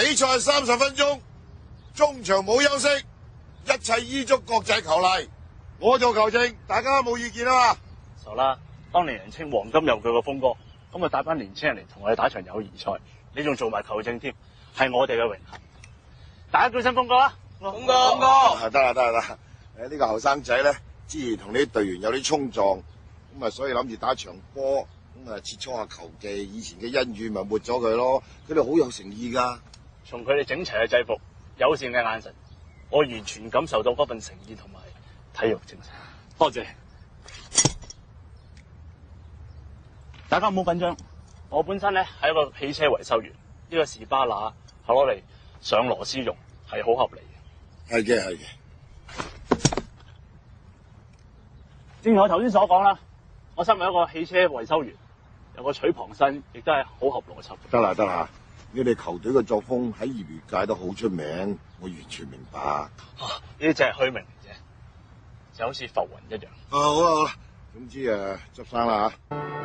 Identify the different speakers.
Speaker 1: 比賽30分鐘，中場冇休息，一切依足國際球例。我做球證，大家冇意見啊嘛？
Speaker 2: 傻啦，當年人稱黃金右腳嘅鋒哥，咁啊帶班年青人嚟同我哋打場友誼賽，你仲做埋球證添，係我哋嘅榮幸。大家叫聲鋒哥啦，鋒哥。
Speaker 1: 得啦。呢個後生仔咧，之前同啲隊員有啲衝撞，咁啊所以諗住打場波，咁啊切磋下球技，以前嘅恩怨咪抹咗佢咯。佢哋好有誠意㗎。
Speaker 2: 從佢哋整齊嘅制服、友善嘅眼神，我完全感受到嗰份誠意同埋體育精神。多謝。大家唔好緊張，我本身咧係一個汽車維修員，呢個士巴拿係攞嚟上螺絲用，係好合理嘅。
Speaker 1: 係嘅。
Speaker 2: 正如我頭先所講啦，我身為一個汽車維修員，有個取旁身，亦都係好合邏輯。
Speaker 1: 得啦，你哋球隊嘅作風喺業餘界都好出名，我完全明白。
Speaker 2: 呢啲只係虛名嚟啫，就好似浮雲一樣。
Speaker 1: 好啦，總之執生啦嚇。